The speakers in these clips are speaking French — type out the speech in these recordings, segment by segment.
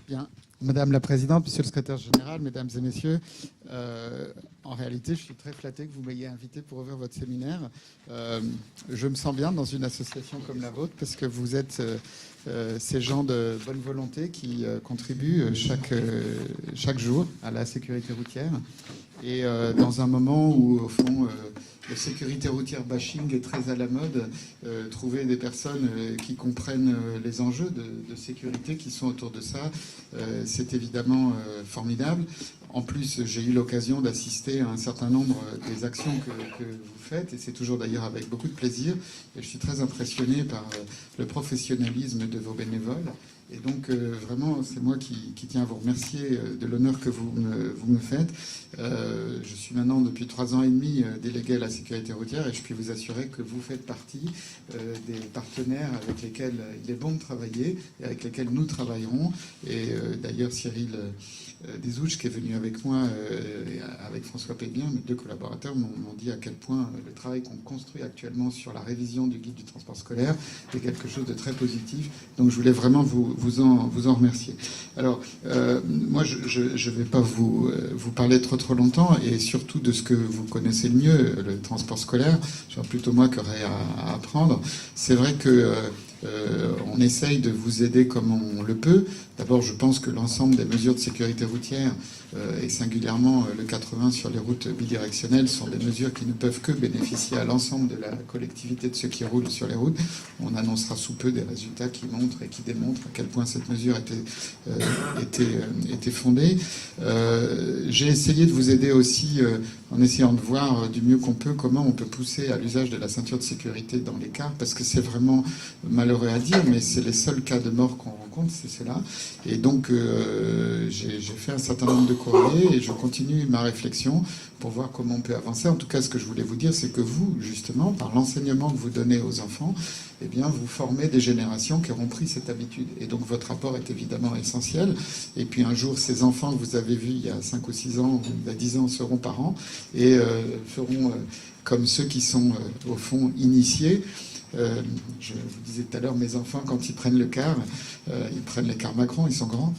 Bien. Madame la Présidente, Monsieur le Secrétaire Général, Mesdames et Messieurs, en réalité, je suis très flatté que vous m'ayez invité pour ouvrir votre séminaire. Je me sens bien dans une association comme la vôtre parce que vous êtes ces gens de bonne volonté qui contribuent chaque jour à la sécurité routière. Et dans un moment où, au fond, la sécurité routière bashing est très à la mode, trouver des personnes qui comprennent les enjeux de sécurité qui sont autour de ça, c'est évidemment formidable. En plus, j'ai eu l'occasion d'assister à un certain nombre des actions que vous faites, et c'est toujours d'ailleurs avec beaucoup de plaisir. Et je suis très impressionné par le professionnalisme de vos bénévoles. Et donc, vraiment, c'est moi qui tiens à vous remercier de l'honneur que vous me faites. Je suis maintenant, depuis 3 ans et demi, délégué à la sécurité routière, et je puis vous assurer que vous faites partie des partenaires avec lesquels il est bon de travailler et avec lesquels nous travaillerons. Et d'ailleurs, Cyril Desouches, qui est venu avec moi, avec François Péguien, mes 2 collaborateurs, m'ont dit à quel point le travail qu'on construit actuellement sur la révision du guide du transport scolaire est quelque chose de très positif. Donc je voulais vraiment vous en remercier. Alors, moi, je ne vais pas vous parler trop longtemps, et surtout de ce que vous connaissez le mieux, le transport scolaire. C'est plutôt moi qui aurais à apprendre. C'est vrai que on essaye de vous aider comme on le peut. D'abord, je pense que l'ensemble des mesures de sécurité routière, et singulièrement le 80 sur les routes bidirectionnelles, sont des mesures qui ne peuvent que bénéficier à l'ensemble de la collectivité de ceux qui roulent sur les routes. On annoncera sous peu des résultats qui montrent et qui démontrent à quel point cette mesure était fondée. J'ai essayé de vous aider aussi en essayant de voir du mieux qu'on peut comment on peut pousser à l'usage de la ceinture de sécurité dans les cars, parce que c'est vraiment malheureux à dire, mais c'est les seuls cas de mort qu'on rencontre, c'est cela. Et donc, j'ai fait un certain nombre de courriers et je continue ma réflexion pour voir comment on peut avancer. En tout cas, ce que je voulais vous dire, c'est que vous, justement, par l'enseignement que vous donnez aux enfants, eh bien, vous formez des générations qui auront pris cette habitude. Et donc, votre apport est évidemment essentiel. Et puis, un jour, ces enfants que vous avez vus il y a 5 ou 6 ans, ou il y a 10 ans, seront parents et feront comme ceux qui sont, au fond, initiés. Je vous disais tout à l'heure, mes enfants, quand ils prennent le car, ils prennent les cars Macron, ils sont grands.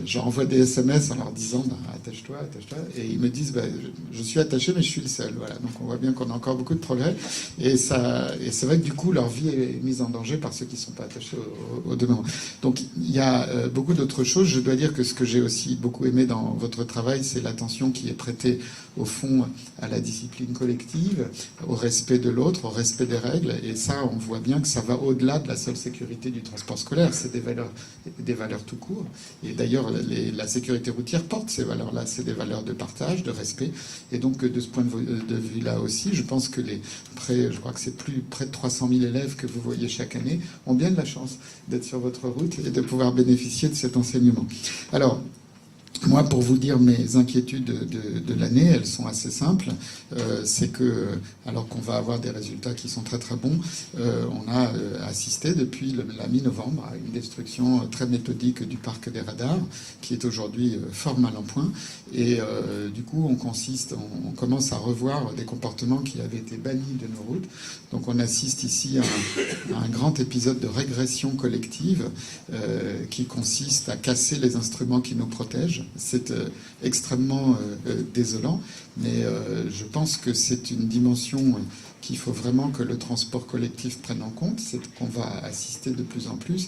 Je leur envoie des SMS en leur disant attache-toi, attache-toi. Et ils me disent je suis attaché, mais je suis le seul. Voilà. Donc on voit bien qu'on a encore beaucoup de progrès. Et c'est vrai que du coup, leur vie est mise en danger par ceux qui ne sont pas attachés au demeurant. Donc il y a beaucoup d'autres choses. Je dois dire que ce que j'ai aussi beaucoup aimé dans votre travail, c'est l'attention qui est prêtée, au fond, à la discipline collective, au respect de l'autre, au respect des règles. Et ça, on voit bien que ça va au-delà de la seule sécurité du transport scolaire. C'est des valeurs tout court. Et d'ailleurs, la sécurité routière porte ces valeurs-là. C'est des valeurs de partage, de respect. Et donc, de ce point de vue-là aussi, je pense que je crois que c'est près de 300 000 élèves que vous voyez chaque année ont bien de la chance d'être sur votre route et de pouvoir bénéficier de cet enseignement. Alors, moi, pour vous dire mes inquiétudes de l'année, elles sont assez simples. C'est que, alors qu'on va avoir des résultats qui sont très très bons, on a assisté depuis la mi-novembre à une destruction très méthodique du parc des radars, qui est aujourd'hui fort mal en point. Et du coup, on commence à revoir des comportements qui avaient été bannis de nos routes. Donc on assiste ici à un grand épisode de régression collective qui consiste à casser les instruments qui nous protègent. C'est extrêmement désolant, mais je pense que c'est une dimension qu'il faut vraiment que le transport collectif prenne en compte. C'est qu'on va assister de plus en plus,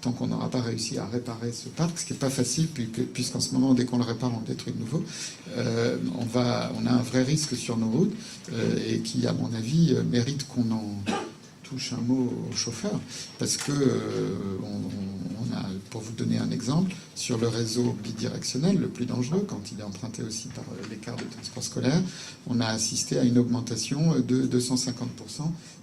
tant qu'on n'aura pas réussi à réparer ce parc, ce qui n'est pas facile, puisqu'en ce moment, dès qu'on le répare, on détruit de nouveau. On a un vrai risque sur nos routes, et qui, à mon avis, mérite qu'on en touche un mot aux chauffeurs, parce que on a, pour vous donner un exemple, sur le réseau bidirectionnel, le plus dangereux, quand il est emprunté aussi par les cars de transport scolaire, on a assisté à une augmentation de 250%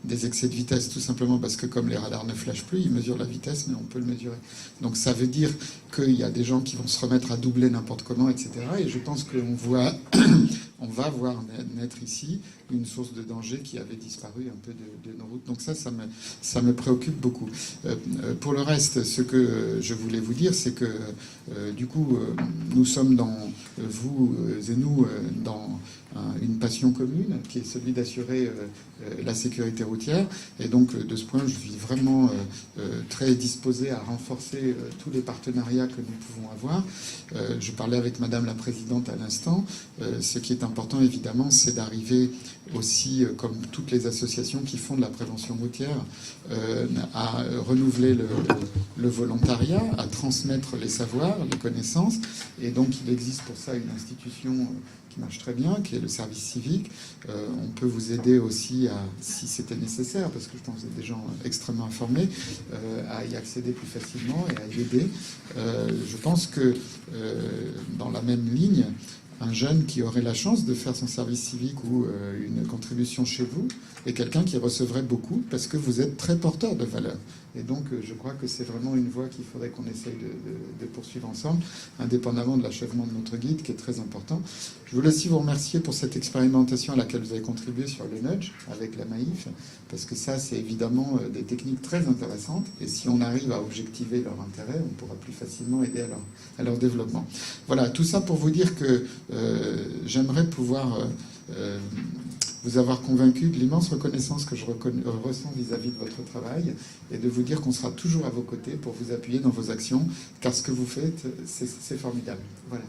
des excès de vitesse, tout simplement parce que comme les radars ne flashent plus, ils mesurent la vitesse, mais on peut le mesurer. Donc ça veut dire qu'il y a des gens qui vont se remettre à doubler n'importe comment, etc. Et je pense qu'on on va voir naître ici une source de danger qui avait disparu un peu de nos routes. Donc ça me préoccupe beaucoup. Pour le reste, ce que je voulais vous dire, c'est que du coup, nous sommes vous et nous, dans une passion commune, qui est celui d'assurer la sécurité routière. Et donc, de ce point, je suis vraiment très disposé à renforcer tous les partenariats que nous pouvons avoir. Je parlais avec Madame la Présidente à l'instant. Ce qui est important, évidemment, c'est d'arriver aussi, comme toutes les associations qui font de la prévention routière, à renouveler le volontariat, à transmettre les savoirs, les connaissances. Et donc, il existe pour ça une institution qui marche très bien, qui est le service civique. On peut vous aider aussi, si c'était nécessaire, parce que je pense que vous êtes des gens extrêmement informés, à y accéder plus facilement et à y aider. Je pense que dans la même ligne, un jeune qui aurait la chance de faire son service civique ou une contribution chez vous est quelqu'un qui recevrait beaucoup parce que vous êtes très porteur de valeurs. Et donc, je crois que c'est vraiment une voie qu'il faudrait qu'on essaye de poursuivre ensemble, indépendamment de l'achèvement de notre guide, qui est très important. Je voulais aussi vous remercier pour cette expérimentation à laquelle vous avez contribué sur le nudge avec la Maïf, parce que ça, c'est évidemment des techniques très intéressantes. Et si on arrive à objectiver leur intérêt, on pourra plus facilement aider à leur développement. Voilà, tout ça pour vous dire que j'aimerais pouvoir vous avoir convaincu de l'immense reconnaissance que je ressens vis-à-vis de votre travail et de vous dire qu'on sera toujours à vos côtés pour vous appuyer dans vos actions, car ce que vous faites, c'est formidable. Voilà.